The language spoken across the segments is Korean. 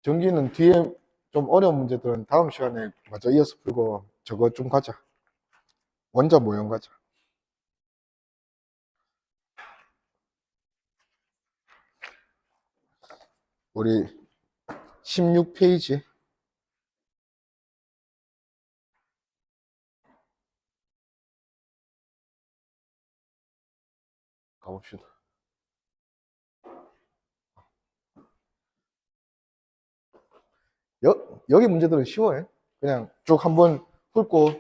전기는 뒤에 좀 어려운 문제들은 다음 시간에 마저 이어서 풀고 저거 좀 가자. 원자 모형 가자. 우리 16페이지 가봅시다. 여기 문제들은 쉬워요. 그냥 쭉 한번 풀고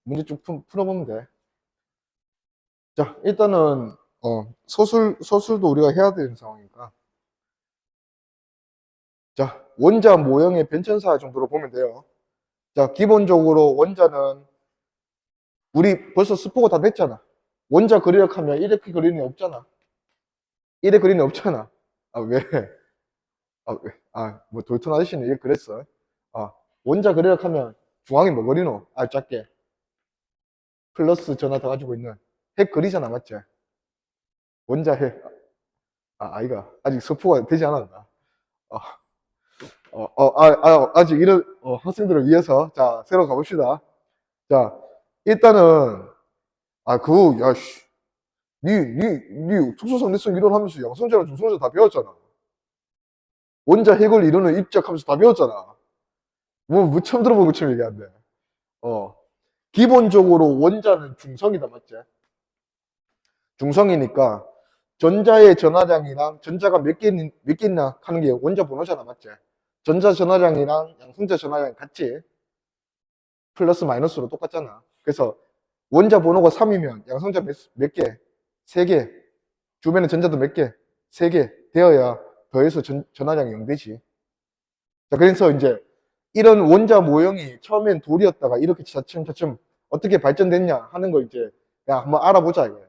문제 쭉 풀어보면 돼. 자, 일단은 서술도 우리가 해야 되는 상황이니까. 자, 원자 모형의 변천사 정도로 보면 돼요. 자, 기본적으로 원자는 우리 벌써 스포가 다 됐잖아. 원자 그리려고 하면 이렇게 그리는 애 없잖아. 이래 그리는 애 없잖아. 아, 왜? 아, 왜? 아, 뭐 돌톤 아저씨는 이렇게 그랬어. 아, 원자 그리려고 하면 중앙에 뭐 그리노? 아, 작게. 플러스 전화 다 가지고 있는 핵 그리잖아, 맞지? 원자 핵. 아, 아이가. 아직 스포가 되지 않았나? 어, 아직 이런 학생들을 위해서 자, 새로 가봅시다. 자, 일단은 야, 씨. 니 특수성리성 이론하면서 양성자랑 중성자 다 배웠잖아. 원자 핵을 이루는 입작하면서 다 배웠잖아. 뭐 처음 들어보고 처음 얘기한대. 어. 기본적으로 원자는 중성이다, 맞지? 중성이니까 전자의 전하량이랑 전자가 몇 개 있나 하는 게 원자 번호잖아, 맞지? 전자 전하량이랑 양성자 전하량이 같지? 플러스 마이너스로 똑같잖아. 그래서 원자 번호가 3이면 양성자 몇 개? 3개. 주변에 전자도 몇 개? 3개 되어야 더해서 전하량이 0 되지. 자, 그래서 이제 이런 원자 모형이 처음엔 돌이었다가 이렇게 차츰차츰 어떻게 발전됐냐 하는 걸 이제 그냥 한번 알아보자 이거예요.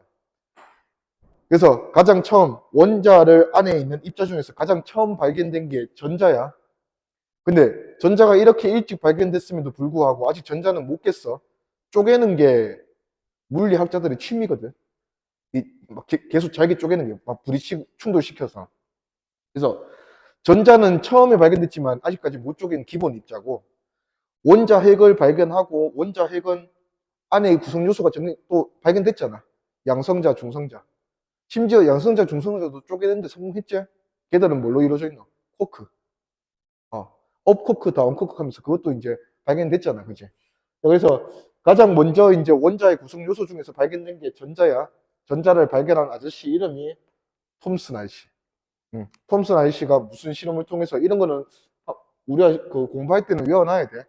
그래서 가장 처음 원자를 안에 있는 입자 중에서 가장 처음 발견된 게 전자야. 근데 전자가 이렇게 일찍 발견됐음에도 불구하고 아직 전자는 못 깼어. 쪼개는 게 물리학자들의 취미거든. 막 계속 잘게 쪼개는 게 막 충돌시켜서. 그래서 전자는 처음에 발견됐지만 아직까지 못 쪼갠 기본 입자고, 원자 핵을 발견하고 원자 핵은 안에 구성 요소가 또 발견됐잖아. 양성자, 중성자. 심지어 양성자, 중성자도 쪼개는데 성공했지? 걔들은 뭘로 이루어져 있노? 코크. 업 코크, 다운 코크 하면서 그것도 이제 발견됐잖아. 그지? 그래서 가장 먼저 이제 원자의 구성 요소 중에서 발견된 게 전자야. 전자를 발견한 아저씨 이름이 톰슨 아저씨. 톰슨 아저씨가 무슨 실험을 통해서 이런 거는 우리가 그 공부할 때는 외워놔야 돼.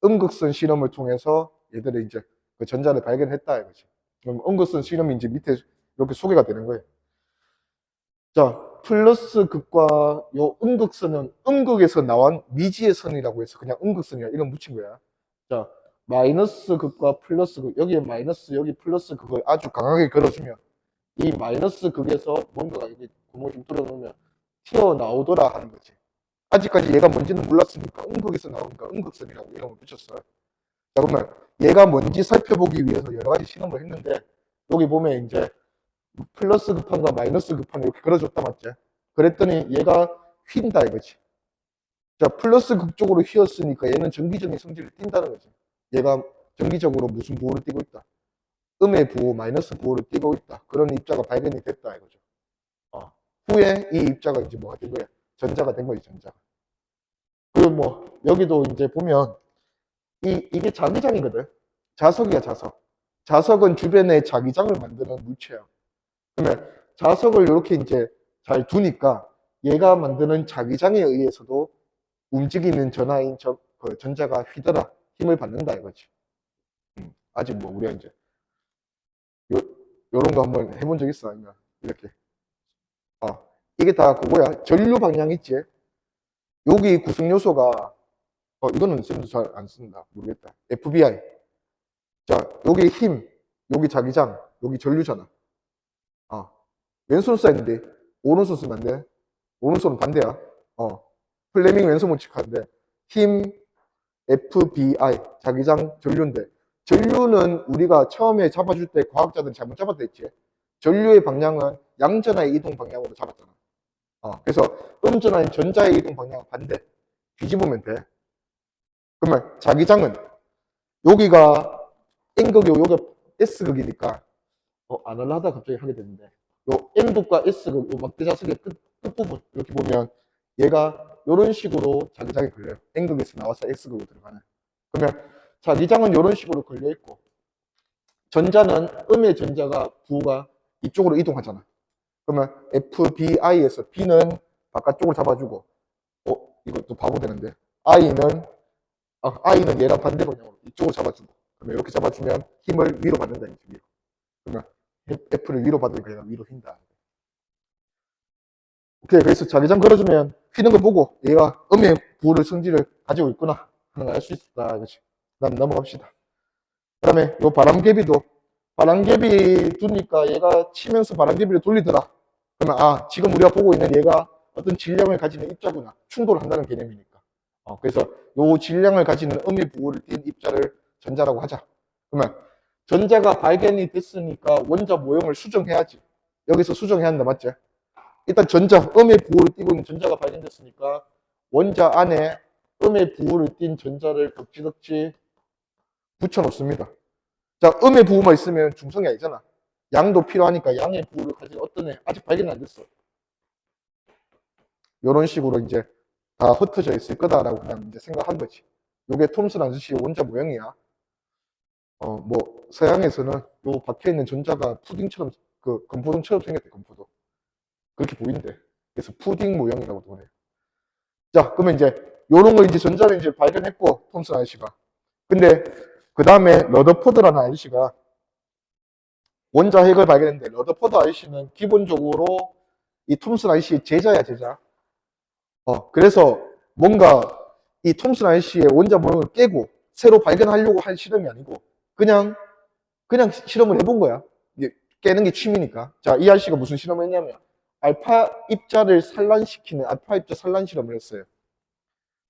음극선 실험을 통해서 얘들이 이제 그 전자를 발견했다 이거지. 그럼 음극선 실험이 이제 밑에 이렇게 소개가 되는 거예요. 자, 플러스 극과 요 음극선은 음극에서 나온 미지의 선이라고 해서 그냥 음극선이야 이런 붙인 거야. 자, 마이너스 극과 플러스 극, 여기에 마이너스, 여기 플러스 극을 아주 강하게 걸어주면 이 마이너스 극에서 뭔가가 여기 구멍을 좀 뚫어놓으면 튀어나오더라 하는 거지. 아직까지 얘가 뭔지는 몰랐으니까 음극에서 나오니까 음극선이라고 이름을 붙였어요. 자, 그러면 얘가 뭔지 살펴보기 위해서 여러 가지 실험을 했는데 여기 보면 이제 플러스 급한과 마이너스 급한 이렇게 걸어줬다 맞지? 그랬더니 얘가 휜다 이거지. 자, 플러스 극 쪽으로 휘었으니까 얘는 전기적인 성질을 띈다는 거지. 얘가 전기적으로 무슨 부호를 띠고 있다. 음의 부호, 마이너스 부호를 띠고 있다. 그런 입자가 발견이 됐다 이거죠. 후에 이 입자가 이제 뭐가 된 거야? 전자가 된 거지, 전자가. 그리고 뭐 여기도 이제 보면 이게 자기장이거든. 자석이야, 자석. 자석은 주변에 자기장을 만드는 물체야. 그러면 자석을 이렇게 이제 잘 두니까 얘가 만드는 자기장에 의해서도 움직이는 전하인 그 전자가 휘더라 힘을 받는다 이거지. 아직 뭐 우리가 이제 요런 거 한번 해본 적 있어? 아니면 이렇게 이게 다 그거야. 전류 방향 있지? 여기 구성 요소가 이거는 쌤도 잘 안 쓴다 모르겠다. FBI. 자, 여기 힘, 여기 자기장, 여기 전류잖아. 왼손 써있는데 오른손 쓰면 안 돼. 오른손은 반대야. 플레밍 왼손 법칙하는데 힘 FBI 자기장 전류인데 전류는 우리가 처음에 잡아줄 때 과학자들이 잘못 잡았다 했지. 전류의 방향은 양전하의 이동 방향으로 잡았잖아. 그래서 음전하인 전자의 이동 방향은 반대. 뒤집으면 돼. 그러면 자기장은 여기가 N극이고 여기가 S극이니까 안 하려다 갑자기 하게 되는데 요 N극과 S극 요 막대자석의 끝부분 이렇게 보면 얘가 이런 식으로 자기장이 걸려요. N극에서 나와서 S극으로 들어가는. 그러면 자기장은 이런 식으로 걸려 있고 전자는 음의 전자가 부호가 이쪽으로 이동하잖아. 그러면 FBI에서 B는 바깥쪽으로 잡아주고 이것도 바보 되는데 I는 얘랑 반대 방향으로 이쪽으로 잡아주고 그러면 이렇게 잡아주면 힘을 위로 받는다. 위로. 그러면 F를 위로 받으니까 얘가 위로 휜다. 오케이. 그래서 자기장 걸어주면 휘는 걸 보고 얘가 음의 부호를 성질을 가지고 있구나 하는 걸 알 수 있다. 그렇지. 다음 넘어갑시다. 그 다음에 요 바람개비도 바람개비 두니까 얘가 치면서 바람개비를 돌리더라. 그러면 지금 우리가 보고 있는 얘가 어떤 질량을 가지는 입자구나. 충돌을 한다는 개념이니까. 그래서 요 질량을 가지는 음의 부호를 띈 입자를 전자라고 하자. 그러면 전자가 발견이 됐으니까 원자 모형을 수정해야지. 여기서 수정해야 한다. 맞지? 일단 음의 부호를 띠고 있는 전자가 발견됐으니까 원자 안에 음의 부호를 띤 전자를 덕지덕지 붙여놓습니다. 자, 음의 부호만 있으면 중성이 아니잖아. 양도 필요하니까 양의 부호를 가진 어떤 애 아직 발견이 안 됐어. 이런 식으로 이제 다 흩어져 있을 거다라고 그냥 이제 생각한 거지. 요게 톰슨 아저씨의 원자 모형이야. 뭐 서양에서는 요 박혀 있는 전자가 푸딩처럼 그 건포도처럼 생겼대. 건포도 그렇게 보인대. 그래서 푸딩 모형이라고 보네요. 자, 그러면 이제 요런 거 이제 전자를 이제 발견했고 톰슨 아저씨가. 근데 그 다음에 러더포드라는 아저씨가 원자 핵을 발견했는데 러더포드 아저씨는 기본적으로 이 톰슨 아저씨의 제자야, 제자. 그래서 뭔가 이 톰슨 아저씨의 원자 모형을 깨고 새로 발견하려고 한 실험이 아니고 그냥 실험을 해본 거야. 깨는 게 취미니까. 자, 이 아저씨가 무슨 실험을 했냐면 알파 입자를 산란시키는 알파 입자 산란 실험을 했어요.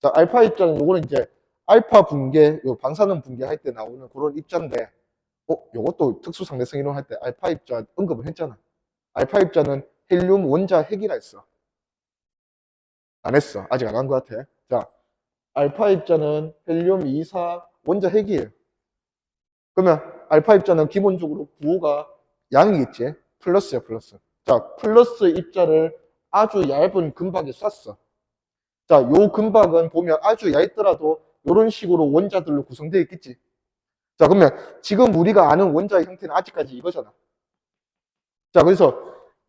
자, 알파 입자는 요거는 이제 알파 붕괴, 요 방사능 붕괴할 때 나오는 그런 입자인데 요것도 특수상대성 이론 할 때 알파 입자 언급을 했잖아. 알파 입자는 헬륨 원자 핵이라 했어. 안 했어. 아직 안 한 것 같아. 자, 알파 입자는 헬륨 24 원자 핵이에요. 그러면 알파 입자는 기본적으로 부호가 양이겠지. 플러스야, 플러스. 자, 플러스 입자를 아주 얇은 금박에 쐈어. 자, 요 금박은 보면 아주 얇더라도 이런 식으로 원자들로 구성되어 있겠지. 자, 그러면 지금 우리가 아는 원자의 형태는 아직까지 이거잖아. 자, 그래서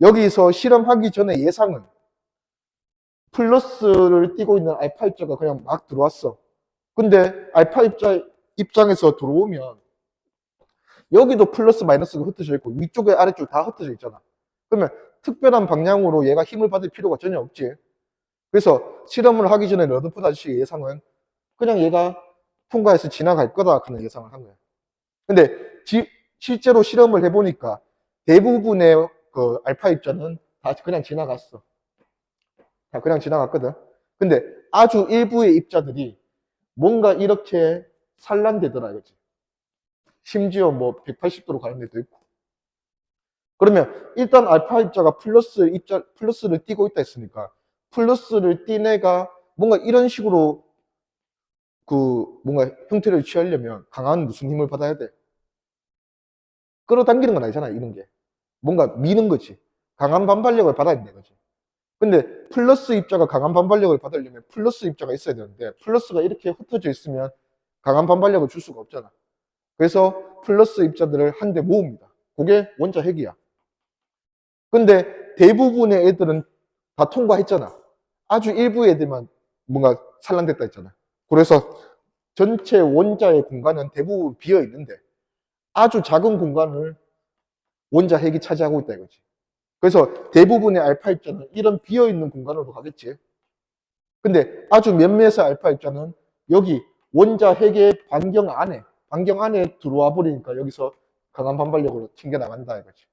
여기서 실험하기 전에 예상은 플러스를 띄고 있는 알파 입자가 그냥 막 들어왔어. 근데 알파 입자 입장에서 들어오면 여기도 플러스 마이너스가 흩어져 있고 위쪽에 아래쪽 다 흩어져 있잖아. 그러면 특별한 방향으로 얘가 힘을 받을 필요가 전혀 없지. 그래서 실험을 하기 전에 러더포드 아저씨의 예상은 그냥 얘가 통과해서 지나갈 거다 하는 예상을 한 거야. 근데 실제로 실험을 해보니까 대부분의 그 알파 입자는 다 그냥 지나갔어. 다 그냥 지나갔거든. 근데 아주 일부의 입자들이 뭔가 이렇게 산란되더라 이거지. 심지어 뭐 180도로 가는 데도 있고. 그러면 일단 알파 입자가 플러스를 띄고 있다 했으니까 플러스를 띈 애가 뭔가 이런 식으로 그 뭔가 형태를 취하려면 강한 무슨 힘을 받아야 돼? 끌어당기는 건 아니잖아, 이런 게. 뭔가 미는 거지. 강한 반발력을 받아야 되는 거지. 근데 플러스 입자가 강한 반발력을 받으려면 플러스 입자가 있어야 되는데 플러스가 이렇게 흩어져 있으면 강한 반발력을 줄 수가 없잖아. 그래서 플러스 입자들을 한 대 모읍니다. 그게 원자 핵이야. 근데 대부분의 애들은 다 통과했잖아. 아주 일부의 애들만 뭔가 산란됐다 했잖아. 그래서 전체 원자의 공간은 대부분 비어 있는데 아주 작은 공간을 원자 핵이 차지하고 있다 이거지. 그래서 대부분의 알파 입자는 이런 비어 있는 공간으로 가겠지. 근데 아주 몇몇의 알파 입자는 여기 원자 핵의 반경 안에 들어와 버리니까 여기서 강한 반발력으로 튕겨 나간다 이거지.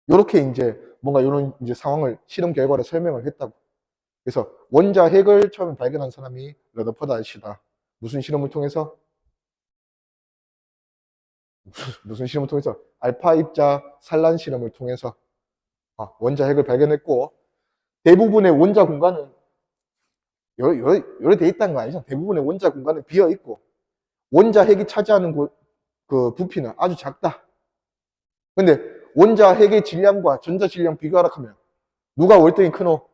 요렇게 이제 뭔가 이런 이제 상황을 실험 결과를 설명을 했다고. 그래서 원자 핵을 처음 발견한 사람이 러더포드 아저씨다. 무슨 실험을 통해서? 무슨 실험을 통해서? 알파 입자 산란 실험을 통해서 원자 핵을 발견했고 대부분의 원자 공간은 요래 돼 있다는 거 아니죠? 대부분의 원자 공간은 비어 있고 원자 핵이 차지하는 그 부피는 아주 작다. 근데 원자 핵의 질량과 전자 질량 비교하라 하면 누가 월등히 크노?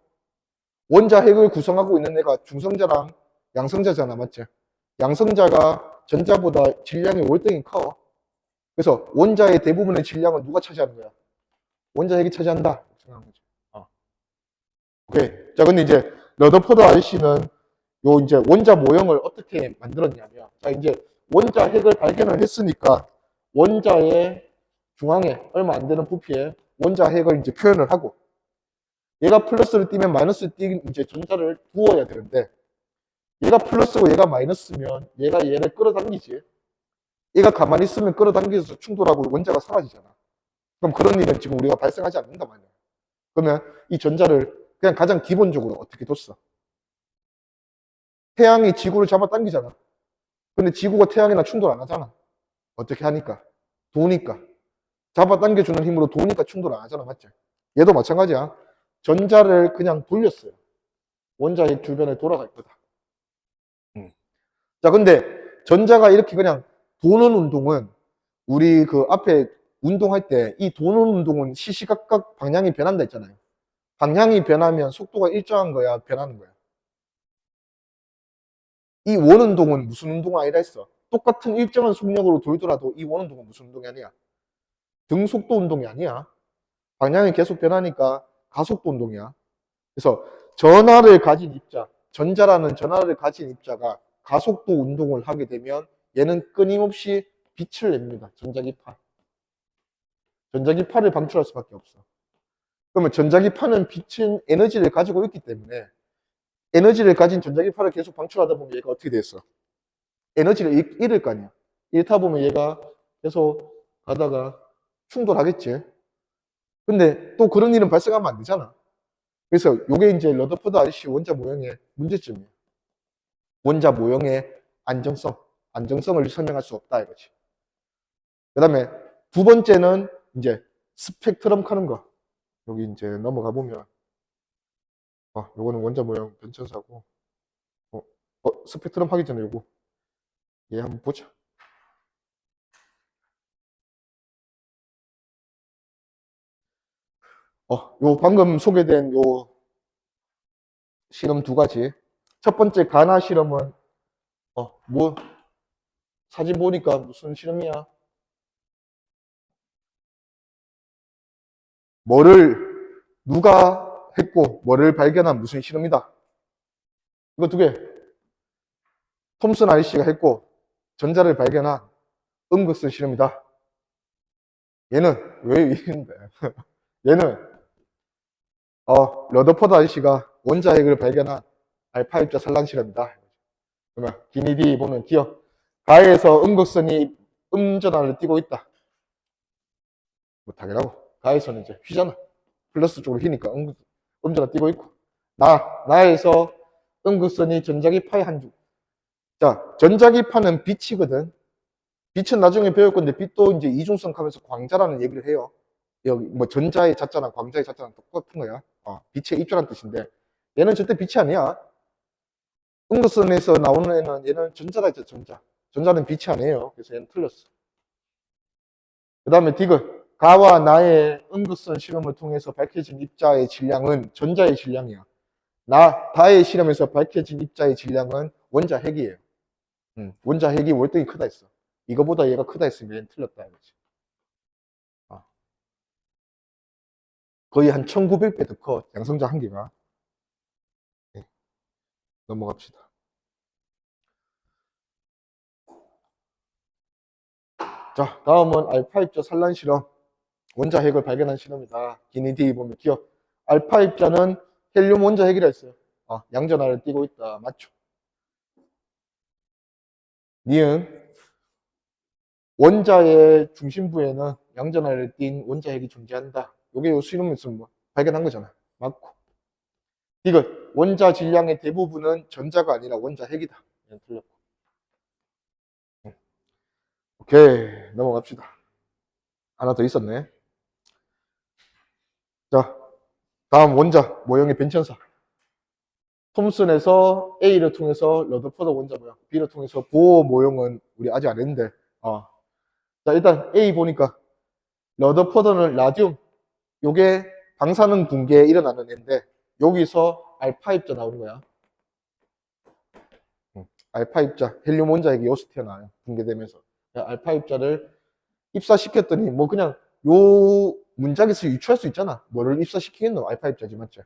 원자 핵을 구성하고 있는 애가 중성자랑 양성자잖아, 맞지? 양성자가 전자보다 질량이 월등히 커. 그래서 원자의 대부분의 질량은 누가 차지하는 거야? 원자 핵이 차지한다. 생각하는 거지. 오케이. 자, 근데 이제 러더포드 아저씨는 요 이제 원자 모형을 어떻게 만들었냐면, 자, 이제 원자 핵을 발견을 했으니까 원자의 중앙에 얼마 안 되는 부피에 원자 핵을 이제 표현을 하고, 얘가 플러스를 띄면 마이너스를 띄긴 이제 전자를 두어야 되는데, 얘가 플러스고 얘가 마이너스면 얘가 얘를 끌어당기지. 얘가 가만히 있으면 끌어당겨서 충돌하고 원자가 사라지잖아. 그럼 그런 일은 지금 우리가 발생하지 않는단 말이야. 그러면 이 전자를 그냥 가장 기본적으로 어떻게 뒀어? 태양이 지구를 잡아당기잖아. 근데 지구가 태양이랑 충돌 안 하잖아. 어떻게 하니까? 도니까. 잡아당겨주는 힘으로 도니까 충돌 안 하잖아. 맞지? 얘도 마찬가지야. 전자를 그냥 돌렸어요. 원자핵 주변에 돌아갈 거다. 자, 근데 전자가 이렇게 그냥 도는 운동은 우리 그 앞에 운동할 때 이 도는 운동은 시시각각 방향이 변한다 했잖아요. 방향이 변하면 속도가 일정한 거야, 변하는 거야. 이 원운동은 무슨 운동이 아니라 했어. 똑같은 일정한 속력으로 돌더라도 이 원운동은 무슨 운동이 아니야. 등속도 운동이 아니야. 방향이 계속 변하니까 가속도 운동이야. 그래서 전하를 가진 입자, 전자라는 전하를 가진 입자가 가속도 운동을 하게 되면 얘는 끊임없이 빛을 냅니다. 전자기파. 전자기파를 방출할 수밖에 없어. 그러면 전자기파는 빛은 에너지를 가지고 있기 때문에 에너지를 가진 전자기파를 계속 방출하다 보면 얘가 어떻게 됐어? 에너지를 잃을 거 아니야. 잃다 보면 얘가 계속 가다가 충돌하겠지. 근데 또 그런 일은 발생하면 안 되잖아. 그래서 이게 이제 러더포드 아저씨 원자 모형의 문제점이에요. 원자 모형의 안정성을 설명할 수 없다 이거지. 그 다음에 두 번째는 이제 스펙트럼 카는 거. 여기 이제 넘어가 보면, 요거는 원자 모형 변천사고, 스펙트럼 하기 전에 요거, 얘 한번 보자. 요 방금 소개된 요 실험 두 가지. 첫 번째 가나 실험은, 뭐, 사진 보니까 무슨 실험이야? 누가 했고, 뭐를 발견한 무슨 실험이다. 이거 두 개. 톰슨 아저씨가 했고, 전자를 발견한 음극선 실험이다. 얘는 왜 이랬는데? 얘는, 러더포드 아저씨가 원자핵을 발견한 알파 입자 산란 실험이다. 그러면 기니디 보면 기억. 가에서 음극선이 음전하를 띄고 있다. 못하게라고. 가에서는 이제 휘잖아. 플러스 쪽으로 휘니까 음전하 띄고 있고. 나에서 음극선이 전자기파의 한 줄. 자, 전자기파는 빛이거든. 빛은 나중에 배울 건데 빛도 이제 이중성 하면서 광자라는 얘기를 해요. 여기 뭐 전자의 자자랑 광자의 자자랑 똑같은 거야. 빛의 입자란 뜻인데 얘는 절대 빛이 아니야. 음극선에서 나오는 애는 얘는 전자라 했죠. 전자는 빛이 아니에요. 그래서 얘는 틀렸어. 그 다음에 디귿. 가와 나의 음극선 실험을 통해서 밝혀진 입자의 질량은 전자의 질량이야. 다의 실험에서 밝혀진 입자의 질량은 원자 핵이에요. 원자 핵이 월등히 크다 했어. 이거보다 얘가 크다 했으면 얘는 틀렸다 이거지. 거의 한 1900배 더 커. 양성자 한 개가. 네, 넘어갑시다. 자, 다음은 알파 입자 산란 실험. 원자 핵을 발견한 실험이다. 기니디 보면 기억. 알파 입자는 헬륨 원자 핵이라 했어요. 양전하를 띄고 있다. 맞죠? 니은 원자의 중심부에는 양전하를 띈 원자 핵이 존재한다. 요게 요 실험에서 뭐 발견한 거잖아. 맞고. 디귿 원자 질량의 대부분은 전자가 아니라 원자 핵이다. 틀렸고. 오케이, 넘어갑시다. 하나 더 있었네. 자, 다음 원자 모형의 변천사. 톰슨에서 A를 통해서 러더포더 원자 모형, B를 통해서 보어 모형은 우리 아직 안 했는데, 자, 일단 A 보니까 러더포더는 라듐, 요게 방사능 붕괴에 일어나는 애인데, 여기서 알파 입자 나오는 거야. 알파 입자, 헬륨 원자핵이 여기서 튀어나와요. 붕괴되면서. 알파 입자를 입사시켰더니, 뭐 그냥 요 문짝에서 유추할 수 있잖아. 뭐를 입사시키겠노? 알파 입자지, 맞죠?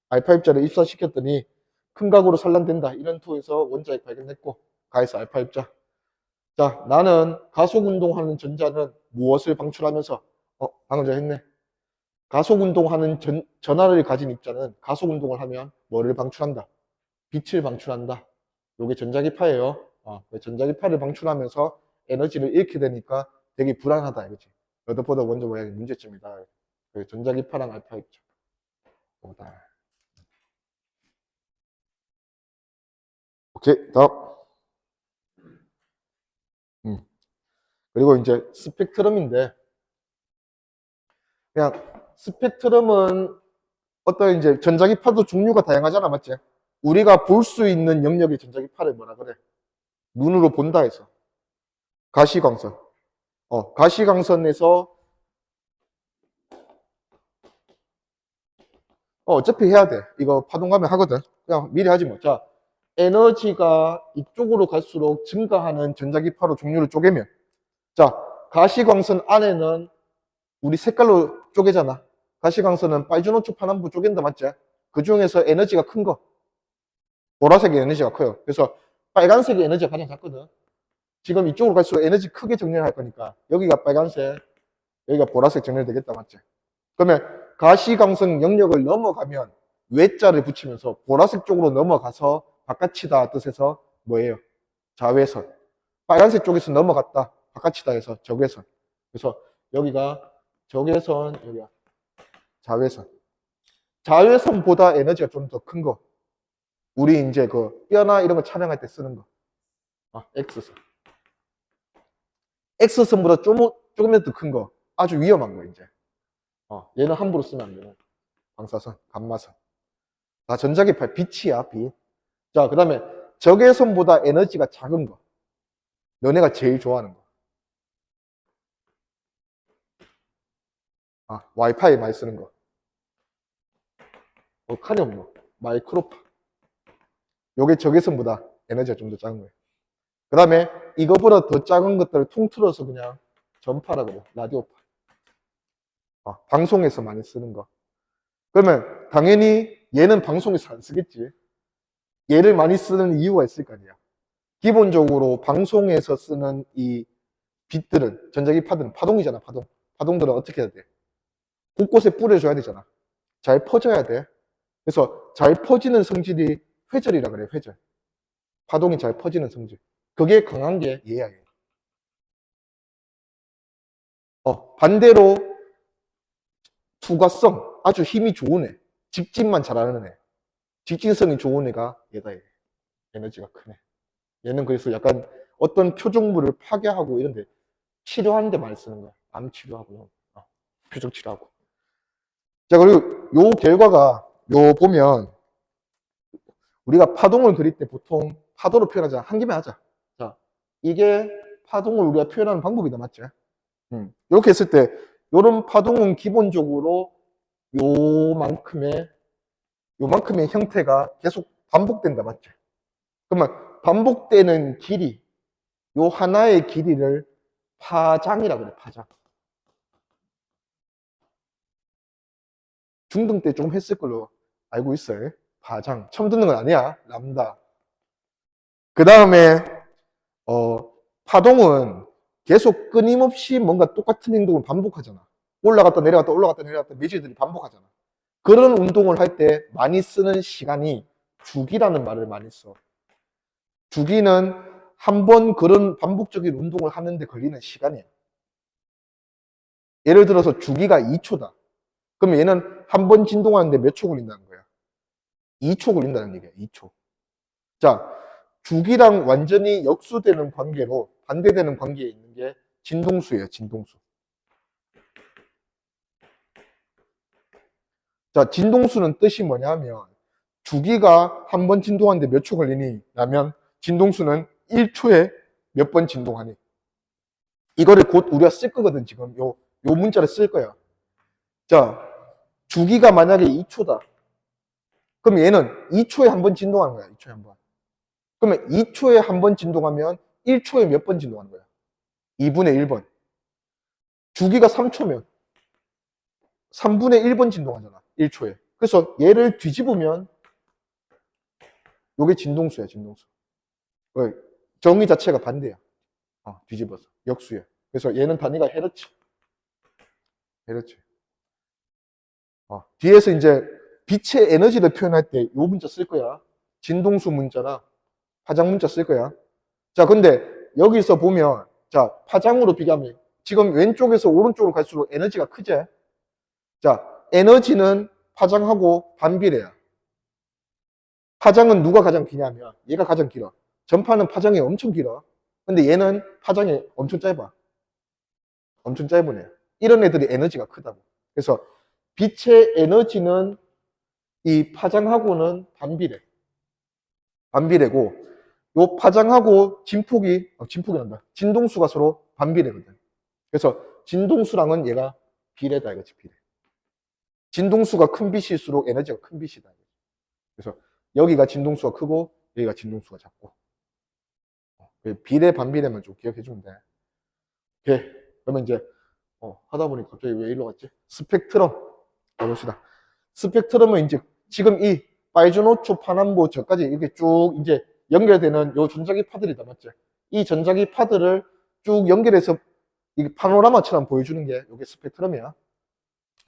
알파 입자를 입사시켰더니 큰 각으로 산란된다. 이런 투에서 원자핵 발견했고, 가에서 알파 입자. 자, 나는 가속운동하는 전자는 무엇을 방출하면서, 방금 전에 했네. 가속운동하는 전하를 가진 입자는 가속운동을 하면 뭐를 방출한다? 빛을 방출한다. 요게 전자기파예요. 전자기파를 방출하면서 에너지를 잃게 되니까 되게 불안하다 이거지. 러더포더 원자 모양의 문제점이다. 전자기파랑 알파 입자. 보다. 오케이, 다음. 그리고 이제 스펙트럼인데, 그냥 스펙트럼은 어떤 이제 전자기파도 종류가 다양하잖아, 맞지? 우리가 볼 수 있는 영역의 전자기파를 뭐라 그래? 눈으로 본다 해서. 가시광선. 가시광선에서 어차피 해야 돼. 이거 파동가면 하거든. 그냥 미리 하지 뭐. 자, 에너지가 이쪽으로 갈수록 증가하는 전자기파로 종류를 쪼개면, 자, 가시광선 안에는 우리 색깔로 쪼개잖아. 가시광선은 빨주노초 파남부 쪼갠다, 맞지? 그 중에서 에너지가 큰 거. 보라색의 에너지가 커요. 그래서 빨간색의 에너지가 가장 작거든. 지금 이쪽으로 갈수록 에너지 크게 정렬할 거니까 여기가 빨간색, 여기가 보라색 정렬되겠다, 맞지? 그러면 가시광선 영역을 넘어가면 외자를 붙이면서 보라색 쪽으로 넘어가서 바깥이다 뜻에서 뭐예요? 자외선. 빨간색 쪽에서 넘어갔다 바깥이다 해서 적외선. 그래서 여기가 적외선, 여기가 자외선. 자외선보다 에너지가 좀 더 큰 거. 우리 이제 그 뼈나 이런 거 촬영할 때 쓰는 거. X선. X선보다 조금이라도 더 큰 거. 아주 위험한 거, 이제. 얘는 함부로 쓰면 안 되는. 방사선, 감마선. 다 전자기파, 빛이야, 빛. 자, 그 다음에 적외선보다 에너지가 작은 거. 너네가 제일 좋아하는 거. 와이파이 많이 쓰는 거. 카리엄 뭐, 마이크로파. 요게 적외선보다 에너지가 좀 더 작은 거예요. 그 다음에 이거보다 더 작은 것들을 통틀어서 그냥 전파라 그래요. 라디오파. 방송에서 많이 쓰는 거. 그러면 당연히 얘는 방송에서 안 쓰겠지. 얘를 많이 쓰는 이유가 있을 거 아니야. 기본적으로 방송에서 쓰는 이 빛들은, 전자기파들은 파동이잖아, 파동. 파동들은 어떻게 해야 돼? 곳곳에 뿌려줘야 되잖아. 잘 퍼져야 돼. 그래서 잘 퍼지는 성질이 회절이라 그래, 회절. 파동이 잘 퍼지는 성질. 그게 강한 게 얘야, 얘. 반대로 투과성, 아주 힘이 좋은 애. 직진만 잘하는 애. 직진성이 좋은 애가 얘다, 얘. 에너지가 큰 애. 얘는 그래서 약간 어떤 표적물을 파괴하고 이런데 치료하는 데 많이 쓰는 거야. 암 치료하고, 표적 치료하고. 자, 그리고 요 결과가, 요 보면, 우리가 파동을 그릴 때 보통 파도로 표현하자. 한 김에 하자. 자, 이게 파동을 우리가 표현하는 방법이다, 맞지? 이렇게 했을 때, 요런 파동은 기본적으로 요만큼의 형태가 계속 반복된다, 맞지? 그러면 반복되는 길이, 요 하나의 길이를 파장이라 그래, 파장. 중등 때 좀 했을 걸로 알고 있어요. 파장. 처음 듣는 건 아니야. 람다. 그 다음에, 파동은 계속 끊임없이 뭔가 똑같은 행동을 반복하잖아. 올라갔다 내려갔다 올라갔다 내려갔다 매질들이 반복하잖아. 그런 운동을 할 때 많이 쓰는 시간이 주기라는 말을 많이 써. 주기는 한 번 그런 반복적인 운동을 하는데 걸리는 시간이야. 예를 들어서 주기가 2초다. 그러면 얘는 한 번 진동하는데 몇 초 걸린다는 거야? 2초 걸린다는 얘기야, 2초. 자, 주기랑 완전히 역수되는 관계로 반대되는 관계에 있는 게 진동수예요, 진동수. 자, 진동수는 뜻이 뭐냐면 주기가 한 번 진동하는데 몇 초 걸리니? 라면 진동수는 1초에 몇 번 진동하니? 이거를 곧 우리가 쓸 거거든, 지금. 요 문자를 쓸 거야. 자, 주기가 만약에 2초다. 그럼 얘는 2초에 한 번 진동하는 거야, 2초에 한 번. 그러면 2초에 한 번 진동하면 1초에 몇 번 진동하는 거야? 2분의 1번. 주기가 3초면 3분의 1번 진동하잖아, 1초에. 그래서 얘를 뒤집으면 요게 진동수야, 진동수. 정의 자체가 반대야. 뒤집어서. 역수야. 그래서 얘는 단위가 헤르츠. 헤르츠. 뒤에서 이제 빛의 에너지를 표현할 때 요 문자 쓸 거야. 진동수 문자나 파장 문자 쓸 거야. 자, 근데 여기서 보면, 자, 파장으로 비교하면 지금 왼쪽에서 오른쪽으로 갈수록 에너지가 크지? 자, 에너지는 파장하고 반비례야. 파장은 누가 가장 기냐면 얘가 가장 길어. 전파는 파장이 엄청 길어. 근데 얘는 파장이 엄청 짧아. 엄청 짧은 애. 이런 애들이 에너지가 크다고. 그래서 빛의 에너지는 이 파장하고는 반비례. 반비례고, 요 파장하고 진폭이 난다. 진동수가 서로 반비례거든. 그래서 진동수랑은 얘가 비례다 이거지, 비례. 진동수가 큰 빛일수록 에너지가 큰 빛이다. 그래서 여기가 진동수가 크고 여기가 진동수가 작고. 비례 반비례만 좀 기억해 주면 돼. 오케이. 그러면 이제 하다 보니 갑자기 왜 이리로 갔지? 스펙트럼 해봅시다. 스펙트럼은 이제 지금 이 파이존호초 파남보 저까지 이렇게 쭉 이제 연결되는 요 전자기파들이다, 맞지? 이 전자기파들을 쭉 연결해서 이 파노라마처럼 보여주는 게 이게 스펙트럼이야.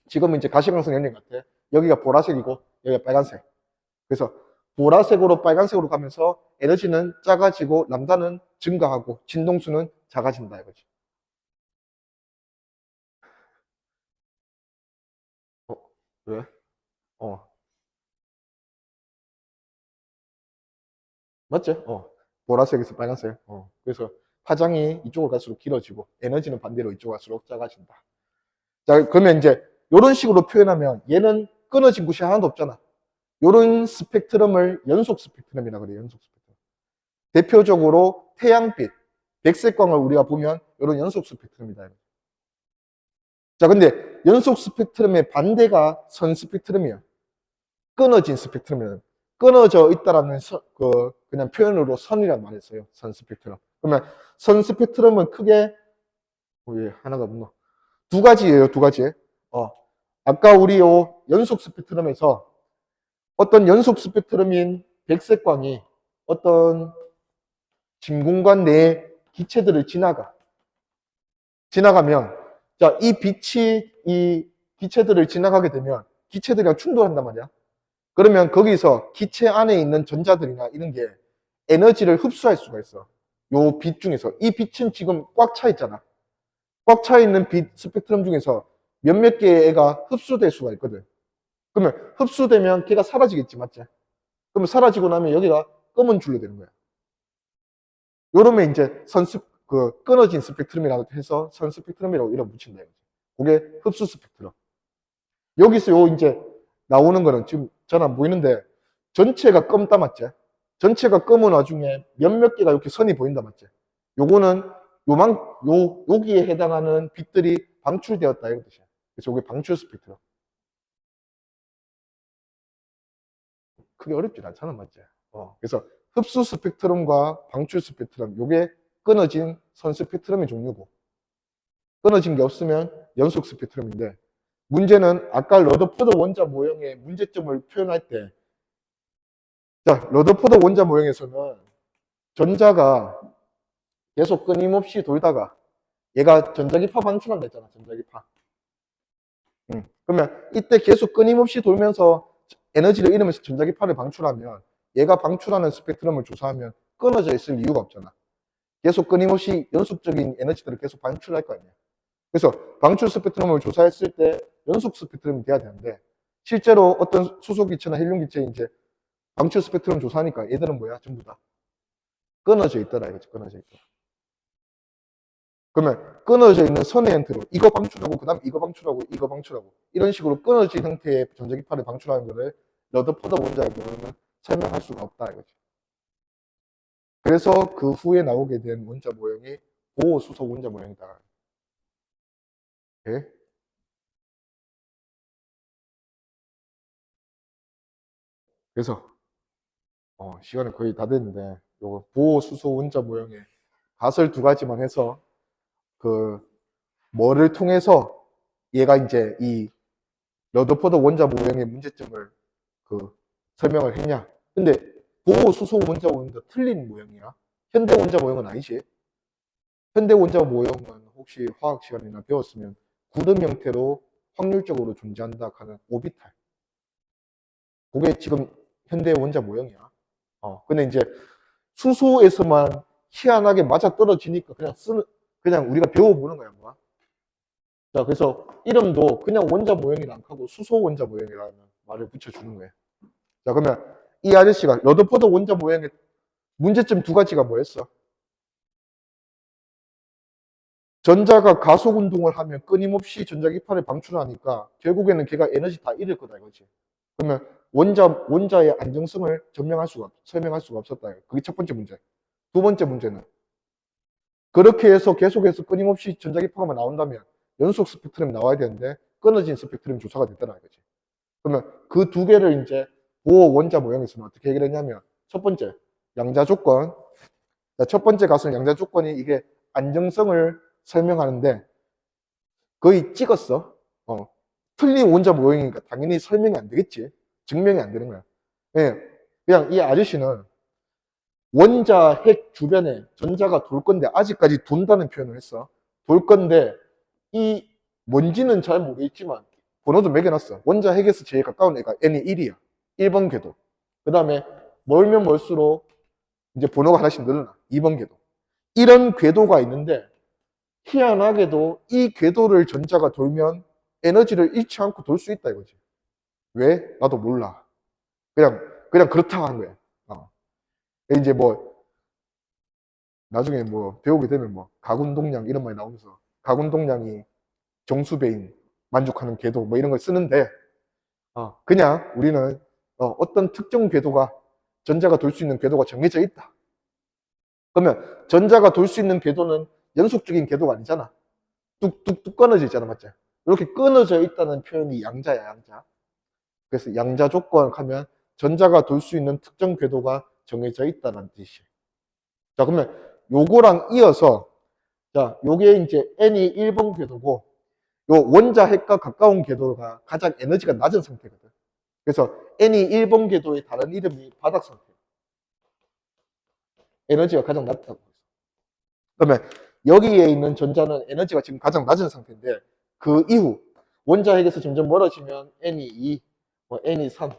지금은 이제 가시광선 연결 같아. 여기가 보라색이고 여기가 빨간색. 그래서 보라색으로 빨간색으로 가면서 에너지는 작아지고 람다는 증가하고 진동수는 작아진다 이거지. 왜? 어, 맞지? 보라색에서 빨간색. 그래서 파장이 이쪽으로 갈수록 길어지고 에너지는 반대로 이쪽으로 갈수록 작아진다. 자, 그러면 이제 이런 식으로 표현하면 얘는 끊어진 곳이 하나도 없잖아. 이런 스펙트럼을 연속 스펙트럼이라고 그래요. 연속 스펙트럼. 대표적으로 태양빛, 백색광을 우리가 보면 이런 연속 스펙트럼이다. 자, 근데 연속 스펙트럼의 반대가 선 스펙트럼이야. 끊어진 스펙트럼이야. 끊어져 있다라는 그냥 표현으로 선이란 말을 써요. 선 스펙트럼. 그러면 선 스펙트럼은 크게 왜 하나가 없노? 두 가지예요, 두 가지. 아까 우리 요 연속 스펙트럼에서 어떤 연속 스펙트럼인 백색광이 어떤 진공관 내에 기체들을 지나가면, 자, 이 빛이 이 기체들을 지나가게 되면 기체들이랑 충돌한단 말이야. 그러면 거기서 기체 안에 있는 전자들이나 이런 게 에너지를 흡수할 수가 있어. 요 빛 중에서. 이 빛은 지금 꽉 차 있잖아. 꽉 차 있는 빛 스펙트럼 중에서 몇몇 개의 애가 흡수될 수가 있거든. 그러면 흡수되면 걔가 사라지겠지, 맞지? 그러면 사라지고 나면 여기가 검은 줄로 되는 거야. 요러면 이제 끊어진 스펙트럼이라고 해서 선 스펙트럼이라고 이름 붙인다. 그게 흡수 스펙트럼. 여기서 요 이제 나오는 거는 지금 잘 안 보이는데 전체가 검다, 맞지? 전체가 검은 와중에 몇몇 개가 이렇게 선이 보인다, 맞지? 요거는 여기에 해당하는 빛들이 방출되었다 이런 뜻이야. 그래서 이게 방출 스펙트럼. 크게 어렵진 않잖아, 맞지? 그래서 흡수 스펙트럼과 방출 스펙트럼, 요게 끊어진 선 스펙트럼의 종류고, 끊어진 게 없으면 연속 스펙트럼인데, 문제는 아까 러더포드 원자 모형의 문제점을 표현할 때, 자, 러더포드 원자 모형에서는 전자가 계속 끊임없이 돌다가 얘가 전자기파 방출한다 했잖아, 전자기파. 그러면 이때 계속 끊임없이 돌면서 에너지를 잃으면서 전자기파를 방출하면 얘가 방출하는 스펙트럼을 조사하면 끊어져 있을 이유가 없잖아. 계속 끊임없이 연속적인 에너지들을 계속 방출할 거 아니야. 그래서 방출 스펙트럼을 조사했을 때 연속 스펙트럼이 돼야 되는데 실제로 어떤 수소기체나 헬륨기체 이제 방출 스펙트럼 조사하니까 얘들은 뭐야? 전부 다 끊어져 있더라 이거지. 끊어져 있더라. 그러면 끊어져 있는 선의 형태로 이거 방출하고 그 다음 이거 방출하고 이거 방출하고 이런 식으로 끊어진 형태의 전자기파를 방출하는 거를 러더포드 원자의 경우는 설명할 수가 없다 이거지. 그래서 그 후에 나오게 된 원자 모형이 보호 수소 원자 모형이다. 네? 그래서 시간이 거의 다 됐는데 요거 보호 수소 원자 모형의 가설 두 가지만 해서 그 뭐를 통해서 얘가 이제 이 러더포드 원자 모형의 문제점을 그 설명을 했냐. 근데 보호 수소 원자 모형도 틀린 모형이야. 현대 원자 모형은 아니지. 현대 원자 모형은 혹시 화학 시간이나 배웠으면 구름 형태로 확률적으로 존재한다 하는 오비탈. 그게 지금 현대 원자 모형이야. 근데 이제 수소에서만 희한하게 맞아 떨어지니까 그냥 우리가 배워보는 거야, 뭐. 자, 그래서 이름도 그냥 원자 모형이라 안 하고 수소 원자 모형이라는 말을 붙여주는 거예요. 자, 그러면 이 아저씨가 러더포드 원자 모형의 문제점 두 가지가 뭐였어? 전자가 가속 운동을 하면 끊임없이 전자기파를 방출하니까 결국에는 걔가 에너지 다 잃을 거다 이거지. 그러면 원자의 안정성을 설명할 수가 없었다. 그게 첫 번째 문제. 두 번째 문제는 그렇게 해서 계속해서 끊임없이 전자기파가 나온다면 연속 스펙트럼이 나와야 되는데 끊어진 스펙트럼 조사가 됐더라 이거지. 그러면 그 두 개를 이제 보호 원자 모형에서는 어떻게 해결했냐면 첫 번째 양자 조건. 첫 번째 가설은 양자 조건이 이게 안정성을 설명하는데 거의 찍었어. 틀린 원자 모형이니까 당연히 설명이 안 되겠지. 증명이 안 되는 거야. 예, 그냥 이 아저씨는 원자 핵 주변에 전자가 돌 건데 아직까지 돈다는 표현을 했어. 돌 건데 이 뭔지는 잘 모르겠지만 번호도 매겨놨어. 원자 핵에서 제일 가까운 애가 N이 1이야. 1번 궤도. 그 다음에 멀면 멀수록 이제 번호가 하나씩 늘어나. 2번 궤도. 이런 궤도가 있는데 희한하게도 이 궤도를 전자가 돌면 에너지를 잃지 않고 돌 수 있다 이거지. 왜? 나도 몰라. 그냥 그렇다고 한 거야. 이제 뭐 나중에 뭐 배우게 되면 뭐 가군동량 이런 말이 나오면서 가군동량이 정수배인 만족하는 궤도 뭐 이런 걸 쓰는데 그냥 우리는 어떤 특정 궤도가 전자가 돌 수 있는 궤도가 정해져 있다. 그러면 전자가 돌 수 있는 궤도는 연속적인 궤도가 아니잖아. 뚝뚝뚝 끊어져 있잖아, 맞지? 이렇게 끊어져 있다는 표현이 양자야, 양자. 그래서 양자 조건 하면 전자가 돌 수 있는 특정 궤도가 정해져 있다는 뜻이에요. 자, 그러면 요거랑 이어서 자, 요게 이제 N이 1번 궤도고 요 원자 핵과 가까운 궤도가 가장 에너지가 낮은 상태거든. 그래서 N이 1번 궤도의 다른 이름이 바닥 상태. 에너지가 가장 낮다고. 그러면 여기에 있는 전자는 에너지가 지금 가장 낮은 상태인데 그 이후 원자 핵에서 점점 멀어지면 N이 2, N이 3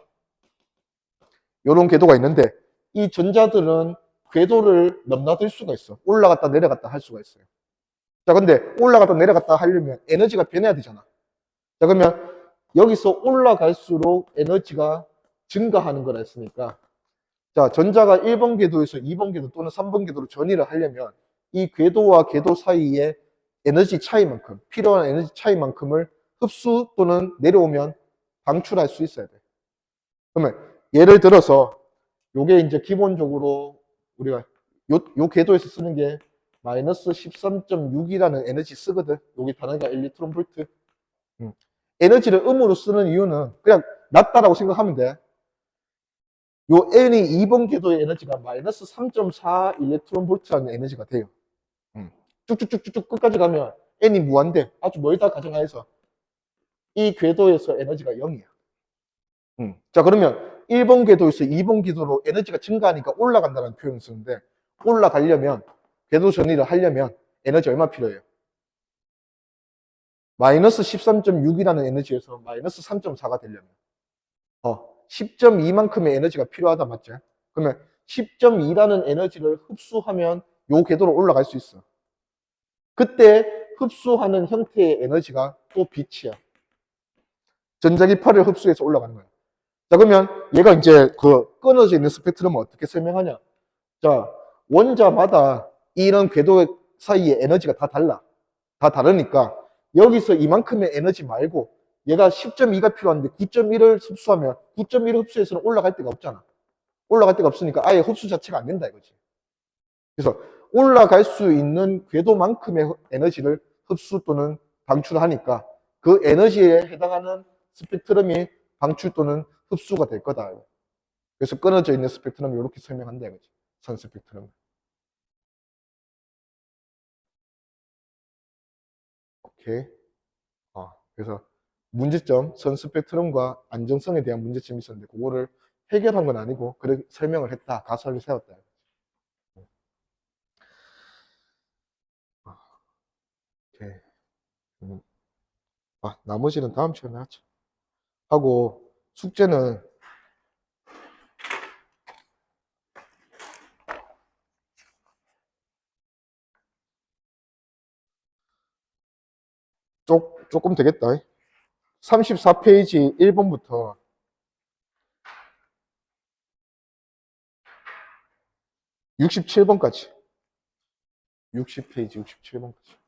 이런 궤도가 있는데 이 전자들은 궤도를 넘나들 수가 있어. 올라갔다 내려갔다 할 수가 있어요. 자, 근데 올라갔다 내려갔다 하려면 에너지가 변해야 되잖아. 자, 그러면 여기서 올라갈수록 에너지가 증가하는 거라 했으니까 자, 전자가 1번 궤도에서 2번 궤도 또는 3번 궤도로 전이를 하려면 이 궤도와 궤도 사이에 에너지 차이만큼, 필요한 에너지 차이만큼을 흡수 또는 내려오면 방출할 수 있어야 돼. 그러면 예를 들어서 요게 이제 기본적으로 우리가 요 궤도에서 쓰는 게 마이너스 13.6이라는 에너지 쓰거든. 여기 단위가 1리트론 볼트. 에너지를 음으로 쓰는 이유는 그냥 낮다라고 생각하면 돼. 요 N이 2번 궤도의 에너지가 마이너스 3.4 일렉트론 볼트라는 에너지가 돼요. 쭉쭉쭉쭉 끝까지 가면 N이 무한대. 아주 멀다 가정하에서 이 궤도에서 에너지가 0이야. 자, 그러면 1번 궤도에서 2번 궤도로 에너지가 증가하니까 올라간다는 표현을 쓰는데 올라가려면 궤도 전이를 하려면 에너지 얼마 필요해요? 마이너스 13.6이라는 에너지에서 마이너스 3.4가 되려면 10.2만큼의 에너지가 필요하다 맞죠? 그러면 10.2라는 에너지를 흡수하면 요 궤도로 올라갈 수 있어. 그때 흡수하는 형태의 에너지가 또 빛이야. 전자기파를 흡수해서 올라가는 거야. 자, 그러면 얘가 이제 그 끊어져 있는 스펙트럼을 어떻게 설명하냐? 자, 원자마다 이런 궤도 사이의 에너지가 다 달라. 다 다르니까 여기서 이만큼의 에너지 말고 얘가 10.2가 필요한데 9.1을 흡수하면 9.1을 흡수해서는 올라갈 데가 없잖아. 올라갈 데가 없으니까 아예 흡수 자체가 안 된다 이거지. 그래서 올라갈 수 있는 궤도만큼의 에너지를 흡수 또는 방출하니까 그 에너지에 해당하는 스펙트럼이 방출 또는 흡수가 될 거다. 그래서 끊어져 있는 스펙트럼을 이렇게 설명한다 이거지. 선 스펙트럼. 오케이. 그래서 문제점, 선 스펙트럼과 안정성에 대한 문제점이 있었는데 그거를 해결한 건 아니고 그렇게 설명을 했다. 가설을 세웠다. 오케이. 음. 나머지는 다음 시간에 하자. 하고 숙제는 조금 되겠다. 34페이지 1번부터 67번까지. 60페이지 67번까지.